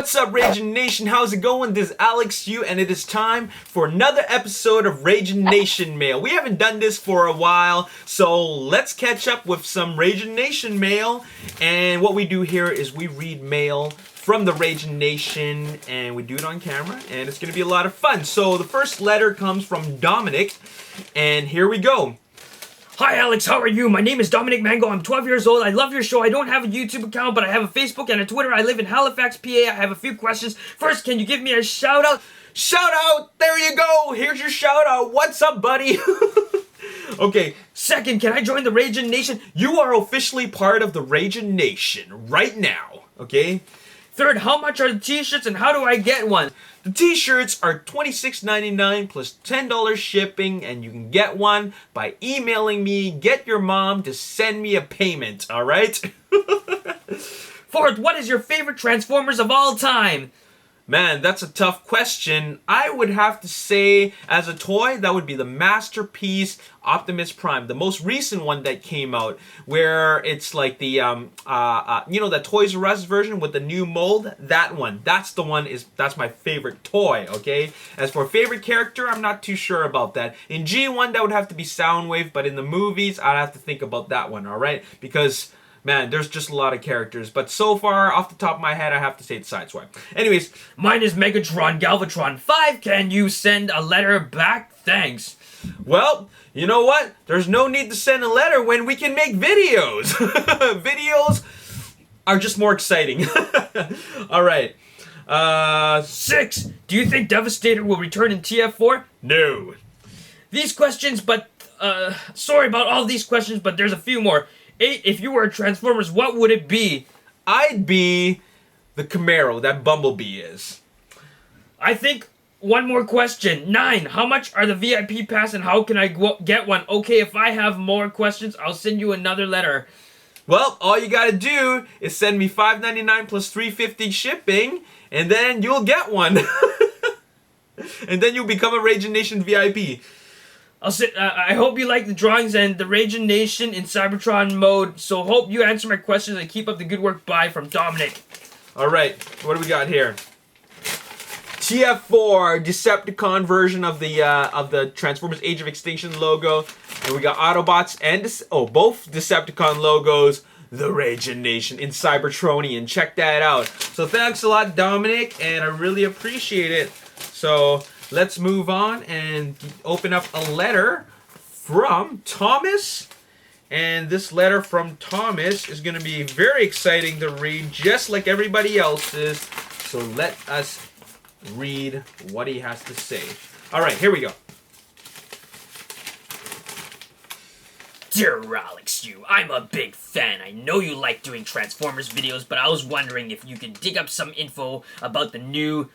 What's up, Ragin Nation? How's it going? This is Alex Yu, and it is time for another episode of Ragin Nation Mail. We haven't done this for a while, so let's catch up with some Ragin Nation mail. And what we do here is we read mail from the Ragin Nation, and we do it on camera, and it's going to be a lot of fun. So the first letter comes from Dominic, and here we go. Hi Alex, how are you? My name is Dominic Mango. I'm 12 years old. I love your show. I don't have a YouTube account, but I have a Facebook and a Twitter. I live in Halifax, PA. I have a few questions. First, can you give me a shout out? Shout out! There you go! Here's your shout out. What's up, buddy? Okay. Second, can I join the Ragin Nation? You are officially part of the Ragin Nation right now, okay? Third, how much are the t-shirts and how do I get one? The t-shirts are $26.99 plus $10 shipping, and you can get one by emailing me. Get your mom to send me a payment, alright? Fourth, what is your favorite Transformers of all time? Man, that's a tough question. I would have to say, as a toy, that would be the Masterpiece Optimus Prime, the most recent one that came out, where it's like the, the Toys R Us version with the new mold. That one, that's the one, that's my favorite toy, okay? As for favorite character, I'm not too sure about that. In G1, that would have to be Soundwave, but in the movies, I'd have to think about that one, alright? Because man, there's just a lot of characters. But so far, off the top of my head, I have to say it's Sideswipe. Anyways, mine is Megatron Galvatron 5. Can you send a letter back? Thanks. Well, you know what? There's no need to send a letter when we can make videos. Videos are just more exciting. Alright. 6. Do you think Devastator will return in TF4? No. These questions, but, sorry about all these questions, but there's a few more. 8. If you were a Transformers, what would it be? I'd be the Camaro that Bumblebee is. I think one more question. 9. How much are the VIP pass and how can I get one? Okay, if I have more questions, I'll send you another letter. Well, all you gotta do is send me $5.99 plus $3.50 shipping, and then you'll get one. And then you'll become a Ragin Nation VIP. I hope you like the drawings and the Ragin Nation in Cybertron mode. So hope you answer my questions and keep up the good work. Bye from Dominic. Alright, what do we got here? TF4 Decepticon version of the Transformers Age of Extinction logo. And we got Autobots and both Decepticon logos. The Ragin Nation in Cybertronian. Check that out. So thanks a lot, Dominic, and I really appreciate it. So let's move on and open up a letter from Thomas. And this letter from Thomas is going to be very exciting to read, just like everybody else's. So let us read what he has to say. All right, here we go. Dear Alex Yu, I'm a big fan. I know you like doing Transformers videos, but I was wondering if you could dig up some info about the new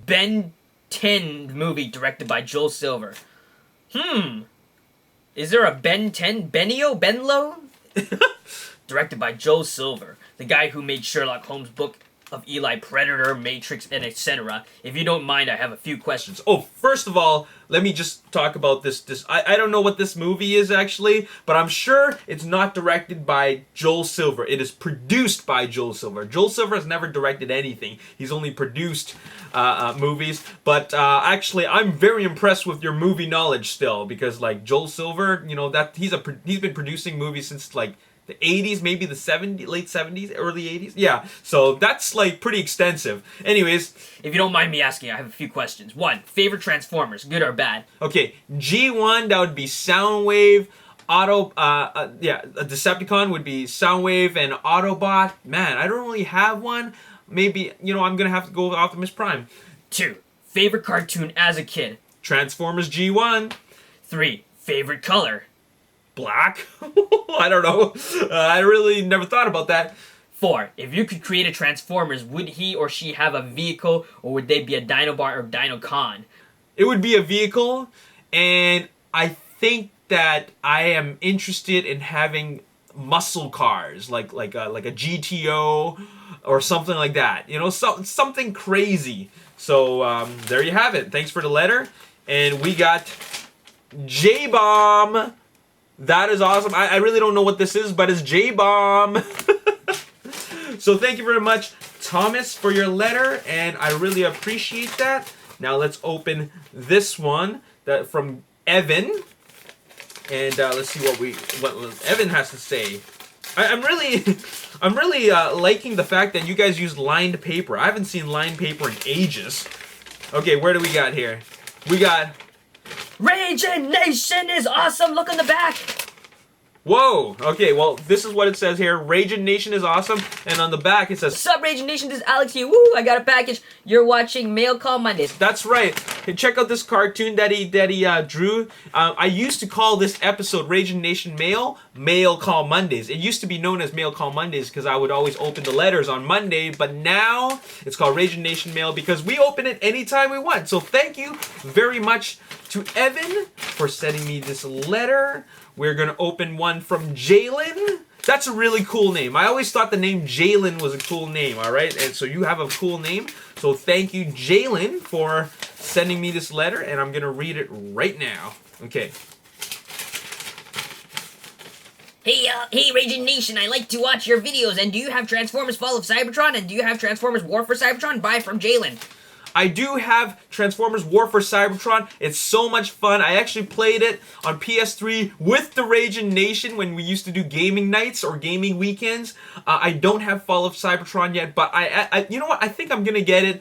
Ben 10 movie directed by Joel Silver. Is there a Ben 10? Benlo? Directed by Joel Silver, the guy who made Sherlock Holmes' book of Eli, Predator, Matrix, and etc. If you don't mind, I have a few questions. Oh, first of all, let me just talk about this. I don't know what this movie is actually, but I'm sure it's not directed by Joel Silver. It is produced by Joel Silver. Joel Silver has never directed anything. He's only produced movies. But actually, I'm very impressed with your movie knowledge still, because like Joel Silver, you know, that he's been producing movies since like the 80s, maybe the 70s, late 70s, early 80s. Yeah, so that's like pretty extensive. Anyways, if you don't mind me asking, I have a few questions. 1, favorite Transformers, good or bad? Okay, G1, that would be Soundwave. A Decepticon would be Soundwave and Autobot. Man, I don't really have one. Maybe, you know, I'm gonna have to go with Optimus Prime. 2, favorite cartoon as a kid? Transformers G1. 3, favorite color? Black? I don't know. I really never thought about that. 4, if you could create a Transformers, would he or she have a vehicle, or would they be a Dinobot or Dinocon? It would be a vehicle, and I think that I am interested in having muscle cars, like a GTO or something like that. You know, something crazy. So there you have it. Thanks for the letter, and we got J-Bomb. That is awesome. I really don't know what this is, but it's J-Bomb. So thank you very much, Thomas, for your letter, and I really appreciate that. Now let's open this one from Evan, and let's see what Evan has to say. I'm really liking the fact that you guys use lined paper. I haven't seen lined paper in ages. Okay, where do we got here? We got Ragin Nation is awesome. Look on the back. Whoa! Okay, well, this is what it says here. Ragin Nation is awesome, and on the back it says, Sup, Ragin Nation, this is Alex here. Woo, I got a package. You're watching Mail Call Mondays. That's right. Hey, check out this cartoon that he drew. I used to call this episode Ragin Nation Mail Call Mondays. It used to be known as Mail Call Mondays because I would always open the letters on Monday, but now it's called Ragin Nation Mail because we open it anytime we want. So thank you very much to Evan for sending me this letter. We're going to open one from Jalen. That's a really cool name. I always thought the name Jalen was a cool name, all right? And so you have a cool name. So thank you, Jalen, for sending me this letter, and I'm going to read it right now. Okay. Hey, Ragin Nation, I like to watch your videos, and do you have Transformers Fall of Cybertron, and do you have Transformers War for Cybertron? Bye from Jalen. I do have Transformers War for Cybertron. It's so much fun. I actually played it on PS3 with the Ragin Nation when we used to do gaming nights or gaming weekends. I don't have Fall of Cybertron yet, but I you know what? I think I'm going to get it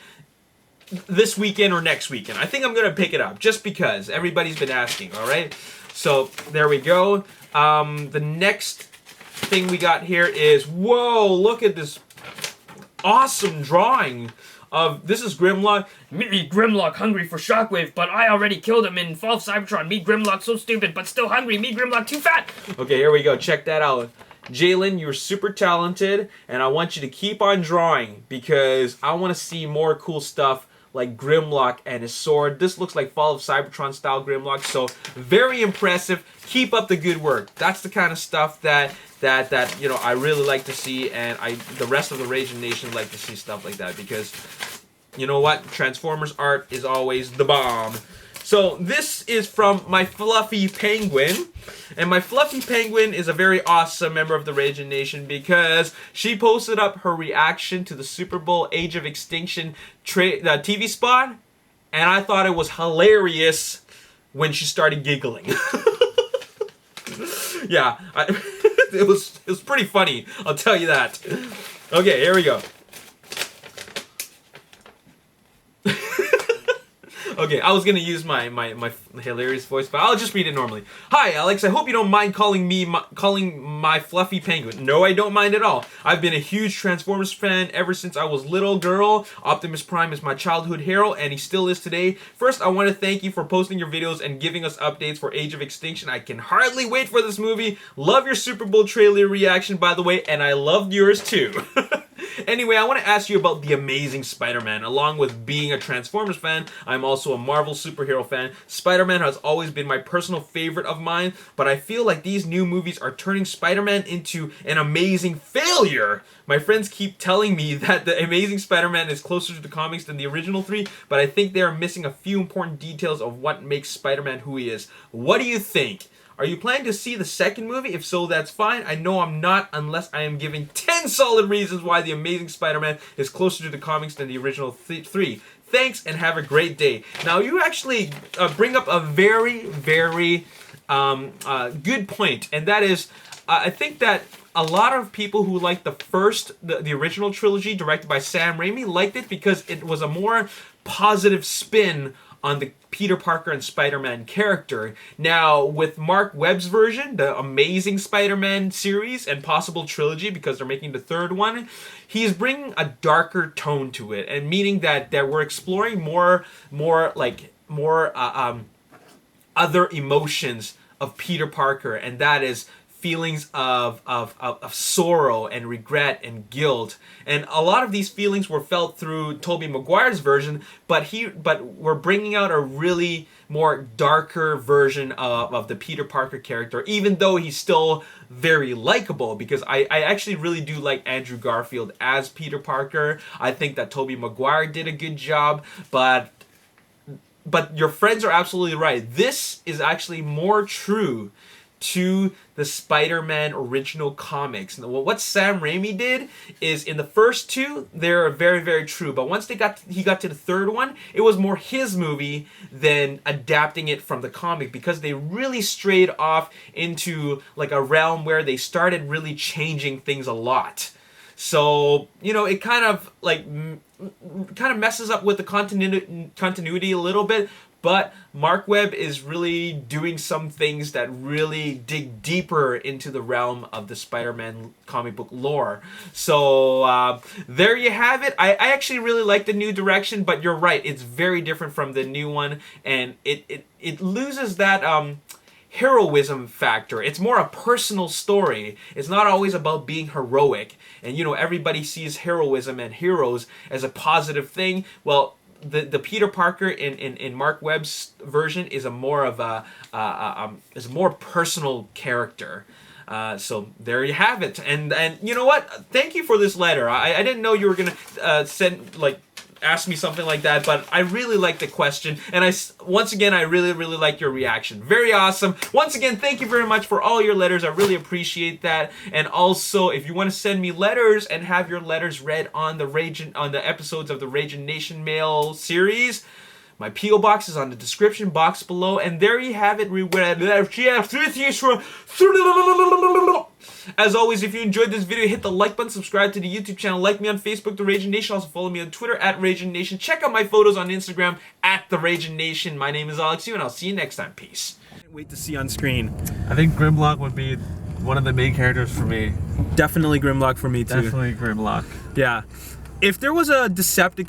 this weekend or next weekend. I think I'm going to pick it up just because everybody's been asking, all right? So there we go. The next thing we got here is, whoa, look at this awesome drawing. This is Grimlock. Me, Grimlock, hungry for Shockwave, but I already killed him in Fall of Cybertron. Me, Grimlock, so stupid, but still hungry. Me, Grimlock, too fat. Okay, here we go. Check that out. Jalen, you're super talented, and I want you to keep on drawing because I want to see more cool stuff like Grimlock and his sword. This looks like Fall of Cybertron style Grimlock, so very impressive. Keep up the good work. That's the kind of stuff that you know I really like to see, and the rest of the Ragin Nation like to see stuff like that because you know what, Transformers art is always the bomb. So this is from my Fluffy Penguin, and my Fluffy Penguin is a very awesome member of the Ragin Nation because she posted up her reaction to the Super Bowl Age of Extinction TV spot, and I thought it was hilarious when she started giggling. Yeah, it was pretty funny, I'll tell you that. Okay, here we go. Okay, I was gonna use my hilarious voice, but I'll just read it normally. Hi, Alex. I hope you don't mind calling my Fluffy Penguin. No, I don't mind at all. I've been a huge Transformers fan ever since I was little girl. Optimus Prime is my childhood hero, and he still is today. First, I want to thank you for posting your videos and giving us updates for Age of Extinction. I can hardly wait for this movie. Love your Super Bowl trailer reaction, by the way, and I loved yours too. Anyway, I want to ask you about The Amazing Spider-Man. Along with being a Transformers fan, I'm also a Marvel superhero fan. Spider-Man has always been my personal favorite of mine, but I feel like these new movies are turning Spider-Man into an amazing failure. My friends keep telling me that The Amazing Spider-Man is closer to the comics than the original three, but I think they are missing a few important details of what makes Spider-Man who he is. What do you think? Are you planning to see the second movie? If so, that's fine. I know I'm not unless I am giving 10 solid reasons why The Amazing Spider-Man is closer to the comics than the original three. Thanks and have a great day. Now, you actually bring up a very, very good point, and that is, I think that a lot of people who liked the original trilogy directed by Sam Raimi liked it because it was a more positive spin on the Peter Parker and Spider-Man character. Now, with Mark Webb's version, the Amazing Spider-Man series and possible trilogy, because they're making the third one, he's bringing a darker tone to it, and meaning that we're exploring more other emotions of Peter Parker, and that is feelings of sorrow and regret and guilt. And a lot of these feelings were felt through Tobey Maguire's version, but we're bringing out a really more darker version of the Peter Parker character, even though he's still very likable, because I actually really do like Andrew Garfield as Peter Parker. I think that Tobey Maguire did a good job, but your friends are absolutely right. This is actually more true to the Spider-Man original comics. And what Sam Raimi did is, in the first two, they're very, very true. But once he got to the third one, it was more his movie than adapting it from the comic, because they really strayed off into like a realm where they started really changing things a lot. So, you know, it kind of like messes up with the continuity a little bit. But Mark Webb is really doing some things that really dig deeper into the realm of the Spider-Man comic book lore. So there you have it. I actually really like the new direction, but you're right, it's very different from the new one, and it loses that heroism factor. It's more a personal story. It's not always about being heroic. And you know, everybody sees heroism and heroes as a positive thing. Well, the Peter Parker in Mark Webb's version is a more of a more personal character. So there you have it. And you know what? Thank you for this letter. I didn't know you were gonna ask me something like that, but I really like the question, and once again I really like your reaction. Very awesome. Once again, thank you very much for all your letters. I really appreciate that. And also, if you want to send me letters and have your letters read on the episodes of the Ragin Nation Mail series, my P.O. box is on the description box below, and there you have it. As always, if you enjoyed this video, hit the like button, subscribe to the YouTube channel, like me on Facebook, The Ragin Nation. Also follow me on Twitter at Ragin Nation. Check out my photos on Instagram at The Ragin Nation. My name is Alex Yu, and I'll see you next time. Peace. Can't wait to see on screen. I think Grimlock would be one of the main characters for me. Definitely Grimlock for me too. Definitely Grimlock. Yeah. If there was a Decepticon